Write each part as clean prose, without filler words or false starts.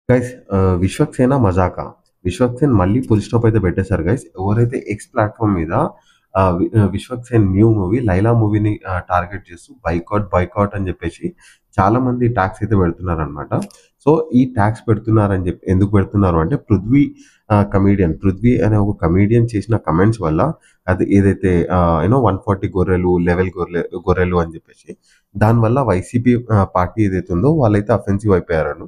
Guys 'Vishwaksena మజాకా'. 'విశ్వక్సేన్' మళ్ళీ full stop అయితే పెట్టేసారు గైస్. ఎవరైతే ఎక్స్ ప్లాట్‌ఫార్మ్ మీద 'విశ్వక్సేన్' న్యూ మూవీ 'లైలా' మూవీని టార్గెట్ చేస్తూ బాయ్కాట్ అని చెప్పేసి చాలా మంది ట్యాగ్స్ అయితే పెడుతున్నారనమాట. సో, ఈ ట్యాగ్స్ పెడుతున్నారని చెప్పి ఎందుకు పెడుతున్నారు అంటే 'పృథ్వీ' అనే ఒక కమెడియన్ చేసిన కమెంట్స్ వల్ల అది ఏదైతే 140 గొర్రెలు, లెవెల్ గొర్రెలు అని చెప్పేసి దానివల్ల వైసీపీ పార్టీ ఏదైతే ఉందో వాళ్ళైతే అఫెన్సివ్ అయిపోయారు.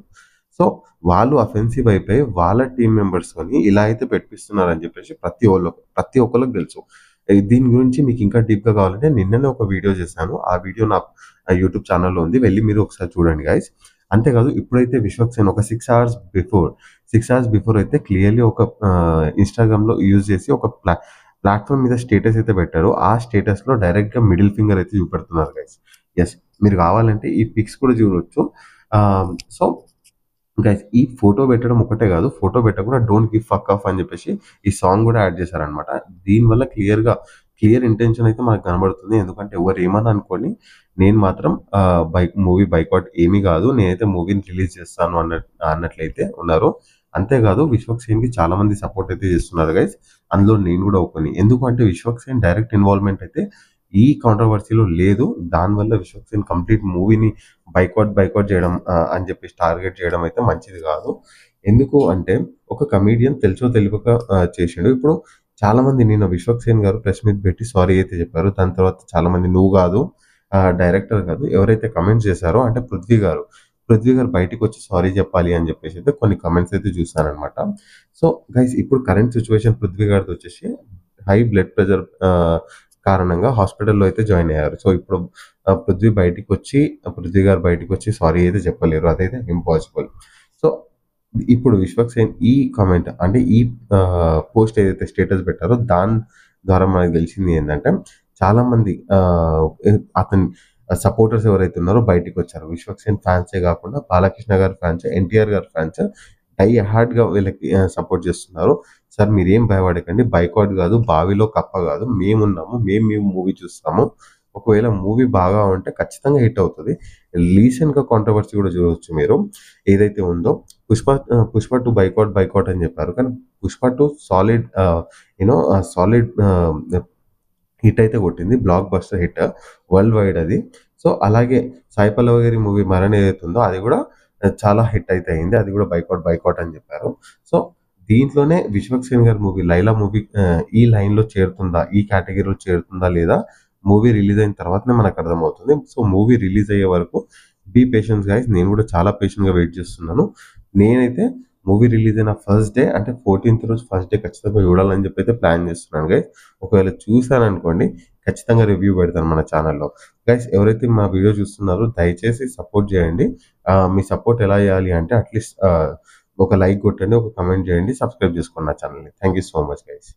సో, వాళ్ళు అఫెన్సివ్ అయిపోయి వాళ్ళ టీమ్ మెంబర్స్‌తోని ఇలా అయితే పెట్టిపిస్తున్నారని చెప్పేసి ప్రతి ఒక్కళ్ళకి తెలుసు. దీని గురించి మీకు ఇంకా డీప్‌గా కావాలంటే నిన్ననే ఒక వీడియో చేశాను. ఆ వీడియో నా యూట్యూబ్ ఛానెల్‌లో ఉంది. వెళ్లి మీరు ఒకసారి చూడండి గైస్. అంతేకాదు ఇప్పుడైతే 'విశ్వక్సేన్' ఒక 6 అవర్స్ బిఫోర్ అయితే క్లియర్‌లీ ఒక ఇన్‌స్టాగ్రామ్‌లో యూజ్ చేసి ఒక ప్లాట్‌ఫార్మ్ మీద స్టేటస్ అయితే పెట్టారు. ఆ స్టేటస్‌లో డైరెక్ట్‌గా మిడిల్ ఫింగర్ అయితే చూపెడుతున్నారు గైస్. యెస్. మీరు కావాలంటే ఈ పిక్స్ కూడా చూడొచ్చు. సో గైస్ ఈ ఫోటో పెట్టడం ఒకటే కాదు. ఫోటో పెట్టకుండా డోంట్ గివ్ ఫక్ ఆఫ్ అని చెప్పేసి ఈ సాంగ్ కూడా యాడ్ చేశారనమాట. దీనివల్ల క్లియర్ ఇంటెన్షన్ అయితే మనకు కనబడుతుంది. ఎందుకంటే ఎవరు ఏమన్నా అనుకోని నేను మాత్రం మూవీ బైకాట్ ఏమీ కాదు. నేనైతే మూవీని రిలీజ్ చేస్తాను అన్నట్లయితే ఉన్నారు. అంతేకాదు 'విశ్వక్సేన్‌కి' చాలా మంది సపోర్ట్ అయితే చేస్తున్నారు గైస్. అందులో నేను కూడా ఒకడిని. ఎందుకు అంటే 'విశ్వక్సేన్' డైరెక్ట్ ఇన్వాల్వ్‌మెంట్ అయితే ఈ కాంట్రోవర్సీలో లేదు. దానివల్ల 'విశ్వక్సేన్' కంప్లీట్ మూవీని బైకాట్ చేయడం అని చెప్పేసి టార్గెట్ చేయడం అయితే మంచిది కాదు. ఎందుకు అంటే ఒక కమెడియన్ తెలుసో తెలియక చేసిండు. ఇప్పుడు చాలామంది నిన్న 'విశ్వక్సేన్' గారు ప్రెస్ మీట్ పెట్టి సారీ అయితే చెప్పారు. దాని తర్వాత చాలామంది నువ్వు కాదు డైరెక్టర్ కాదు ఎవరైతే కమెంట్స్ చేశారో అంటే 'పృథ్వీ' గారు బయటికొచ్చి సారీ చెప్పాలి అని చెప్పేసి అయితే కొన్ని కమెంట్స్ అయితే చూసాననమాట. సో గైస్ ఇప్పుడు కరెంట్ సిట్యుయేషన్ 'పృథ్వీ' గారిదొచ్చేసి హై బ్లడ్ ప్రెషర్ కారణంగా హాస్పిటల్‌లో అయితే జాయిన్ అయ్యారు. సో ఇప్పుడు 'పృథ్వీ' గారు బయటికొచ్చి సారీ అయితే చెప్పలేరు. అదైతే ఇంపాసిబుల్. సో, ఇప్పుడు 'విశ్వక్సేన్' ఈ కామెంట్ అంటే ఈ పోస్ట్ ఏదైతే స్టేటస్ పెట్టారో దాని ద్వారా మనకు తెలిసింది ఏందంటే చాలామంది అతని సపోర్టర్స్ ఎవరైతే ఉన్నారో బయటికొచ్చారు. 'విశ్వక్సేన్' ఫ్యాన్సే కాకుండా బాలకృష్ణ గారి ఫ్యాన్స్, ఎన్టీఆర్ గారి ఫ్యాన్స్ డై హార్డ్‌గా వీళ్ళకి సపోర్ట్ చేస్తున్నారు. సార్ మీరేం భయపడకండి. బైకాట్ గాదు, బావిలో కప్ప గాదు. మేమున్నాము. మేము మూవీ చూస్తాము. ఒకవేళ మూవీ బాగా ఉంటే ఖచ్చితంగా హిట్ అవుతది. రీసెంట్‌గా కాంట్రోవర్సీ కూడా చూడొచ్చు మీరు. ఏదైతే ఉందో 'పుష్ప 2' బైకాట్ అని చెప్పారు. కానీ 'పుష్ప 2' సాలిడ్ హిట్ అయితే కొట్టింది. Block buster hit world wide అది. సో, అలాగే సాయి పల్లవి గారి మూవీ 'మరణ్' ఏదైతే ఉందో అది కూడా చాలా హిట్ అయితే అయింది. అది కూడా బైకాట్ అని చెప్పారు. సో, దీంట్లోనే 'విశ్వక్సేన్' గారి మూవీ 'లైలా' మూవీ ఈ లైన్‌లో చేరుతుందా? ఈ కేటగరీలో చేరుతుందా? లేదా? మూవీ రిలీజ్ అయిన తర్వాతనే మనకు అర్థమవుతుంది. సో, మూవీ రిలీజ్ అయ్యే వరకు బీ పేషెన్స్ గైస్. నేను కూడా చాలా పేషెంట్‌గా వెయిట్ చేస్తున్నాను. నేనైతే మూవీ రిలీజ్ అయిన ఫస్ట్ డే అంటే 14థ్ రోజు ఫస్ట్ డే ఖచ్చితంగా చూడాలని చెప్పి అయితే ప్లాన్ చేస్తున్నాను గైస్. ఒకవేళ చూసాననుకోండి ఖచ్చితంగా రివ్యూ పెడతాను మన ఛానెల్‌లో. గైస్ ఎవరైతే మా వీడియో చూస్తున్నారో దయచేసి సపోర్ట్ చేయండి. మీ సపోర్ట్ ఎలా చేయాలి అంటే అట్‌లీస్ట్ ఒక లైక్ కొట్టండి, ఒక కామెంట్ చేయండి, సబ్స్క్రైబ్ చేసుకోండి నా ఛానెల్‌ని. Thank you so much guys.